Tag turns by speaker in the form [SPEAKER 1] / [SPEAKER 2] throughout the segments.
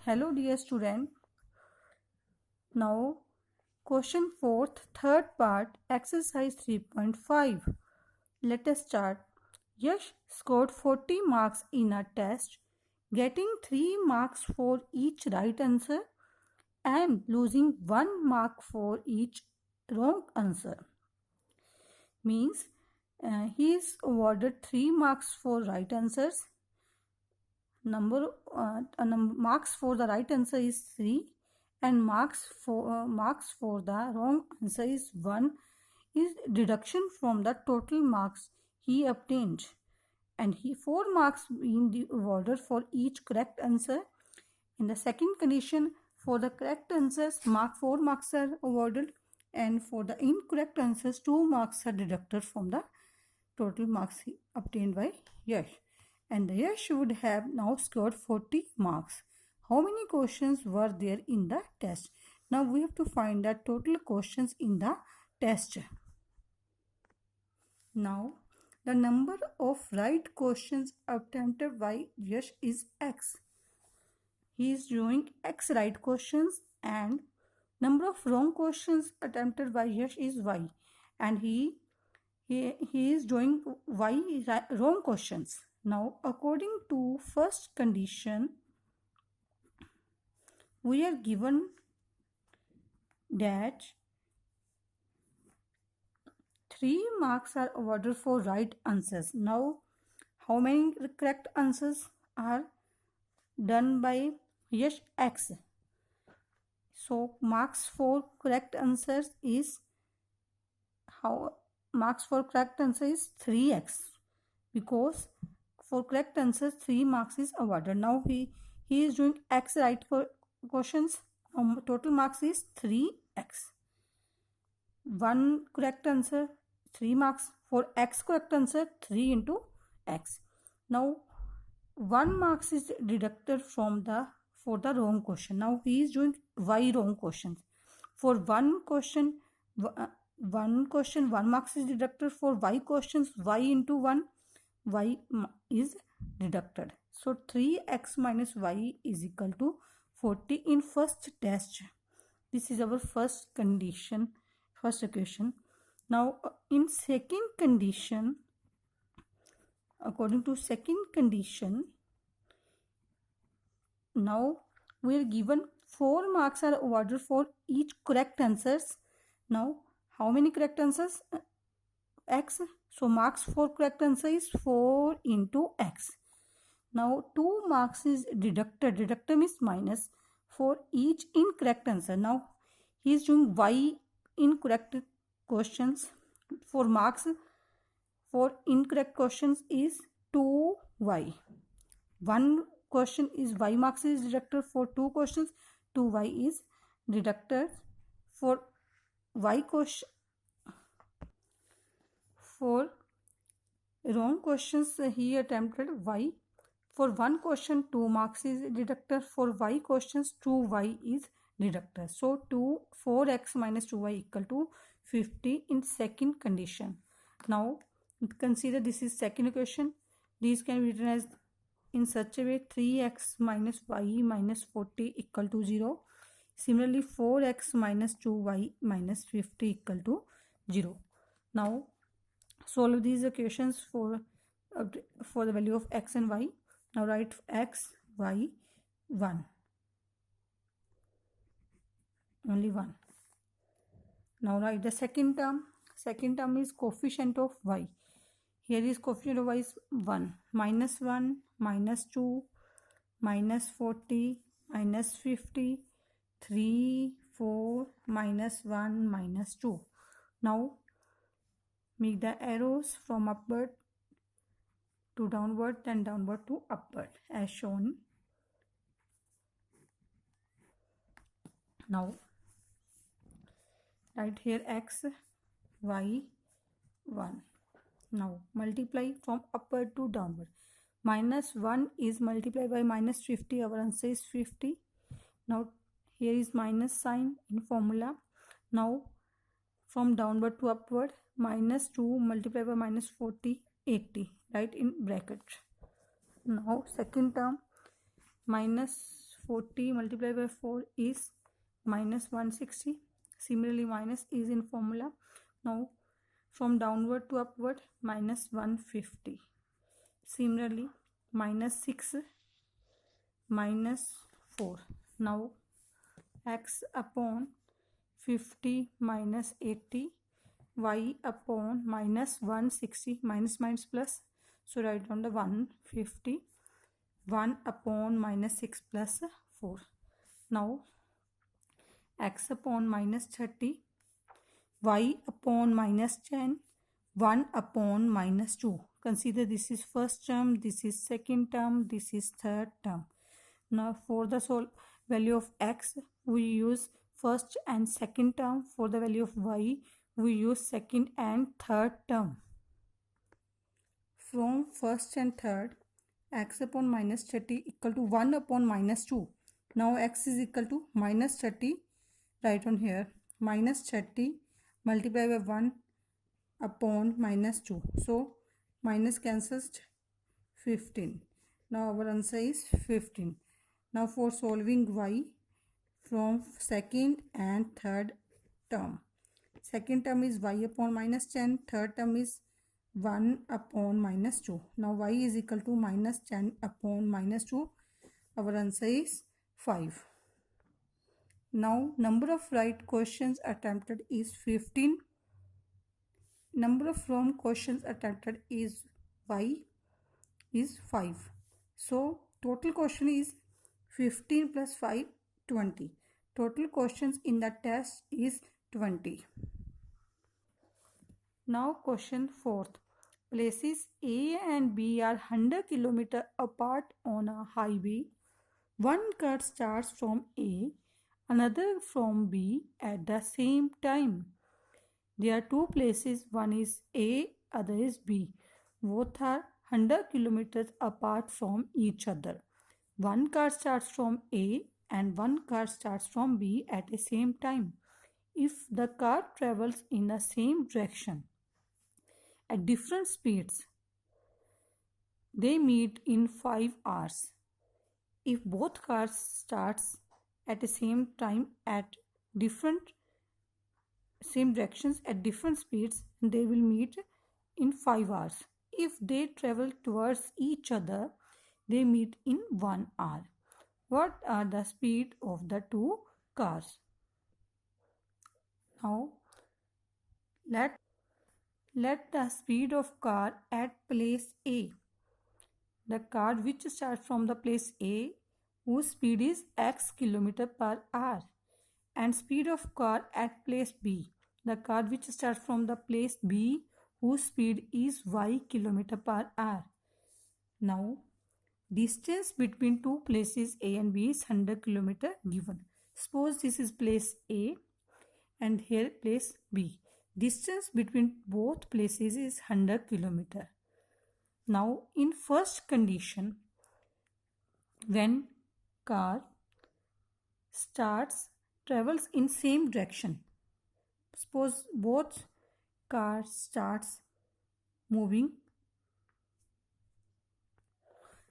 [SPEAKER 1] Hello dear student. Now question 4th third part exercise 3.5. Let us start. Yash scored 40 marks in a test, getting 3 marks for each right answer and losing 1 mark for each wrong answer. Means he is awarded 3 marks for right answers. Marks for the right answer is 3 and marks for the wrong answer is 1 is deduction from the total marks he obtained, and he 4 marks being awarded for each correct answer. In the second condition, for the correct answers 4 marks are awarded, and for the incorrect answers 2 marks are deducted from the total marks obtained by Yash, and the Yash would have now scored 40 marks. How many questions were there in the test? Now we have to find the total questions in the test. Now the number of right questions attempted by Yash is X. He is doing X right questions, and number of wrong questions attempted by Yash is Y, and he is doing Y wrong questions. Now according to first condition, we are given that 3 marks are awarded for right answers. Now how many correct answers are done by Yash? X. So marks for correct answers is marks for correct answer is 3x, because for correct answers 3 marks is awarded. Now he is doing X right questions. Total marks is 3x. 1 correct answer 3 marks. For X correct answer 3 into X. Now 1 marks is deducted from for the wrong question. Now he is doing Y wrong questions. For 1 question 1 marks is deducted. For Y questions Y into 1 Y is deducted. So 3x minus Y is equal to 40 in first test. This is our first condition, first equation. Now in second condition, according to second condition, now we are given 4 marks are awarded for each correct answers. Now how many correct answers? X. So marks for correct answer is 4 into X. Now 2 marks is deducted. Deducted means minus for each incorrect answer. Now he is doing Y incorrect questions. For marks for incorrect questions is 2Y. 1 question is Y marks is deducted. For 2 questions 2Y is deducted. For Y question, for wrong questions he attempted Y. For 1 question 2 marks is deducted. For Y questions 2Y is deducted. So 4x minus 2y equal to 50 in second condition. Now consider this is second equation. These can be written as in such a way: 3x minus y minus 40 equal to 0. Similarly 4x minus 2y minus 50 equal to 0. Now solve these equations for the value of x and y. Now write x, y, 1. Only 1. Now write the second term. Second term is coefficient of y. Here is coefficient of y is 1. Minus 1, minus 2, minus 40, minus 50, 3, 4, minus 1, minus 2. Now make the arrows from upward to downward, then downward to upward as shown. Now write here x, y, 1. Now multiply from upward to downward. Minus 1 is multiplied by minus 50. Our answer is 50. Now here is minus sign in formula. Now from downward to upward, minus 2 multiplied by minus 40, 80, right, in bracket. Now second term, minus 40 multiplied by 4 is minus 160. Similarly, minus is in formula. Now from downward to upward, minus 150. Similarly, minus 6, minus 4. Now x upon 50 minus 80, y upon minus 160, minus minus plus, so write down the 150, 1 upon minus 6 plus 4. Now x upon minus 30, y upon minus 10, 1 upon minus 2. Consider this is first term, this is second term, this is third term. Now for the value of x, we use first and second term. For the value of y, we use second and third term. From first and third, x upon minus 30 equal to 1 upon minus 2. Now x is equal to minus 30. Write on here, minus 30 multiplied by 1 upon minus 2. So minus cancels 15. Now our answer is 15. Now for solving y from second and third term. Second term is y upon minus 10. Third term is 1 upon minus 2. Now y is equal to minus 10 upon minus 2. Our answer is 5. Now number of right questions attempted is 15. Number of wrong questions attempted is y is 5. So total question is 15 plus 5, 20. Total questions in the test is 20. Now question 4th. Places A and B are 100 km apart on a highway. One car starts from A, another from B at the same time. There are two places, one is A, other is B. Both are 100 kilometers apart from each other. One car starts from A and one car starts from B at the same time. If the car travels in the same direction at different speeds, they meet in 5 hours. If both cars starts at the same time at same directions at different speeds, they will meet in 5 hours. If they travel towards each other, they meet in 1 hour. What are the speed of the two cars? Now let the speed of car at place A, the car which starts from the place A, whose speed is x km per hour, and speed of car at place B, the car which starts from the place B, whose speed is y km per hour. Now distance between two places A and B is 100 km given. Suppose this is place A and here place B. Distance between both places is 100 km. Now in first condition, when car travels in same direction, suppose both cars starts moving.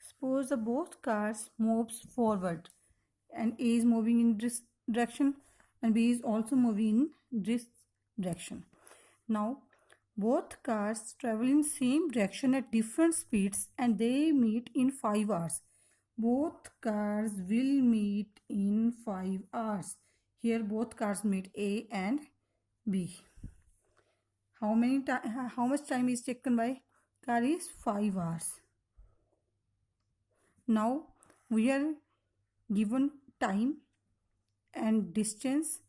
[SPEAKER 1] Suppose both cars moves forward and A is moving in this direction and B is also moving in this direction. Now both cars travel in same direction at different speeds and they meet in 5 hours. Both cars will meet in 5 hours. Here both cars meet A and B. How much time is taken by car is 5 hours. Now we are given time and distance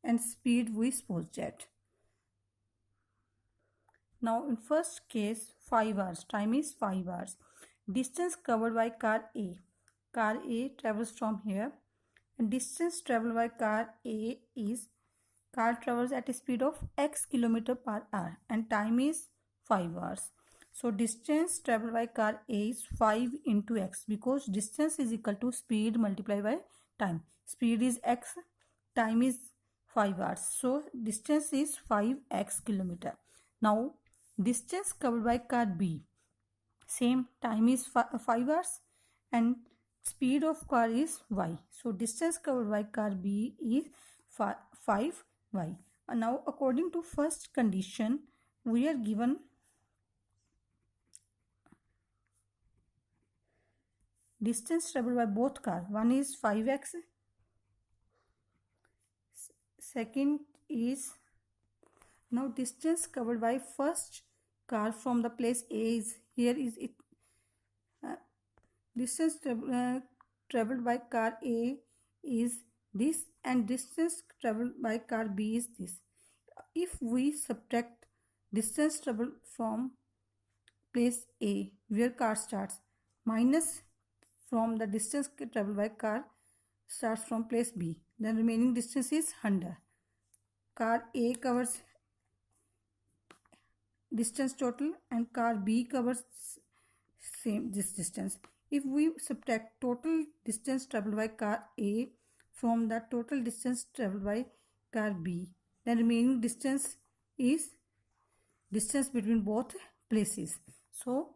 [SPEAKER 1] and speed we suppose that. Now in first case 5 hours, time is 5 hours. Distance covered by car A. Car A travels from here and distance traveled by car A is, car travels at a speed of x km per hour and time is 5 hours. So distance traveled by car A is 5 into x because distance is equal to speed multiplied by time. Speed is x, time is 5 hours. So distance is 5x km. Now distance covered by car B, same, time is 5 hours and speed of car is y. So distance covered by car B is 5y. And now according to first condition, we are given distance traveled by both car. One is 5x. Second is, now distance covered by first car from the place A is, here is it, distance traveled by car A is this, and distance traveled by car B is this. If we subtract distance traveled from place A where car starts minus from the distance traveled by car starts from place B, then remaining distance is 100. Car A covers distance total and car B covers same this distance. If we subtract total distance traveled by car A from the total distance traveled by car B, then remaining distance is distance between both places. So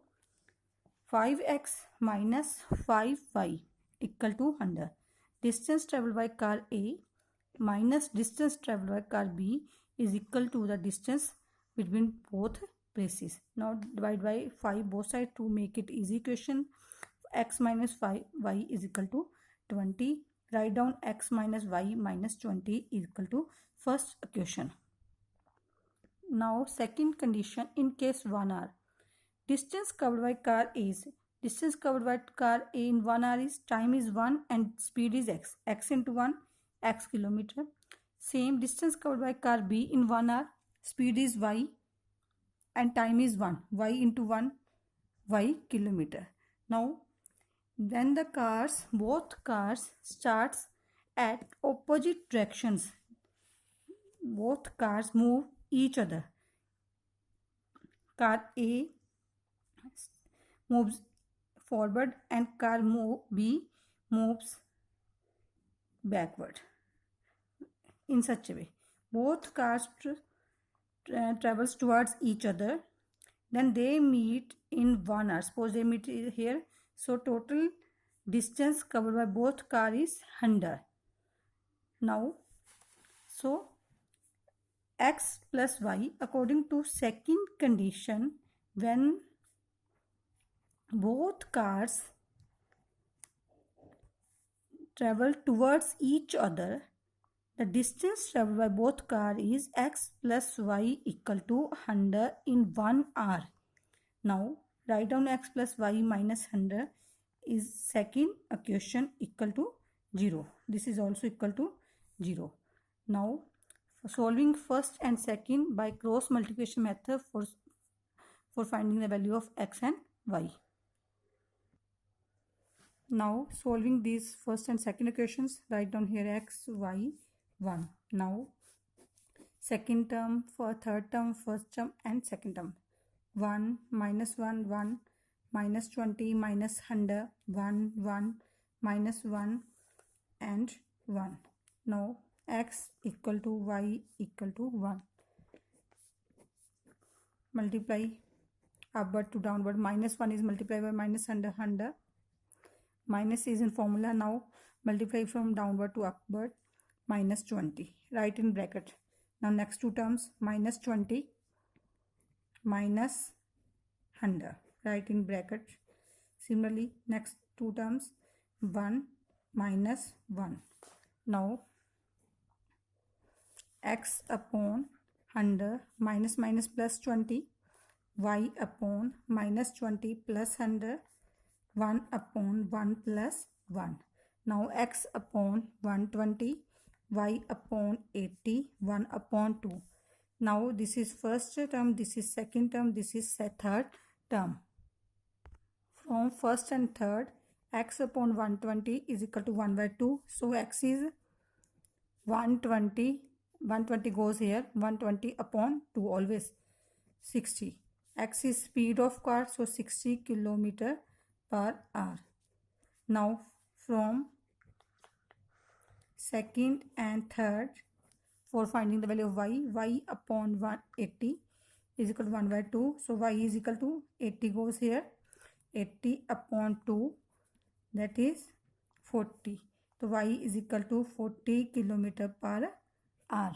[SPEAKER 1] 5x minus 5y equal to 100. Distance traveled by car A minus distance traveled by car B is equal to the distance between both places. Now divide by 5 both sides to make it easy question. X minus 5y is equal to 20. Write down x minus y minus 20 is equal to first equation. Now second condition, in case 1r. Distance covered by car A is, distance covered by car A in 1 hour is, time is 1 and speed is x. X into 1, x kilometer. Same distance covered by car B in 1 hour, speed is y and time is 1. Y into 1, y kilometer. Now then the cars, both cars starts at opposite directions. Both cars move each other. Car A moves forward and car B moves backward in such a way. Both cars travels towards each other, then they meet in 1 hour. Suppose they meet here, so total distance covered by both car is 100. Now so x plus y, according to second condition, when both cars travel towards each other, the distance traveled by both cars is x plus y equal to 100 in 1 hour. Now write down x plus y minus 100 is second equation equal to 0. This is also equal to 0. Now for solving first and second by cross multiplication method for finding the value of x and y. Now solving these first and second equations, write down here x, y, 1. Now second term, for third term, first term and second term. 1 minus 1, 1, minus 20, minus 100, 1, 1, minus 1 and 1. Now x equal to y equal to 1. Multiply upward to downward. Minus 1 is multiplied by minus 100, 100. Minus is in formula. Now multiply from downward to upward. Minus 20. Write in bracket. Now next two terms, minus 20 minus 100. Write in bracket. Similarly, next two terms, 1 minus 1. Now x upon 100 minus minus plus 20, y upon minus 20 plus 100, 1 upon 1 plus 1. Now x upon 120, y upon 80, 1 upon 2. Now this is first term, this is second term, this is third term. From first and third, x upon 120 is equal to 1 by 2. So x is 120, 120 goes here, 120 upon 2, always 60. X is speed of car, so 60 kilometer per hour. Now from second and third, for finding the value of y, y upon 180 is equal to 1 by 2. So y is equal to 80 goes here, 80 upon 2, that is 40. तो y is equal to 40 kilometer per hour.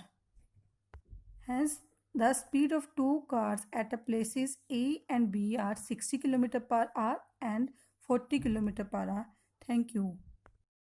[SPEAKER 1] Hence, the speed of two cars at places A and B are 60 kilometer per hour and 40 kilometer per hour. Thank you.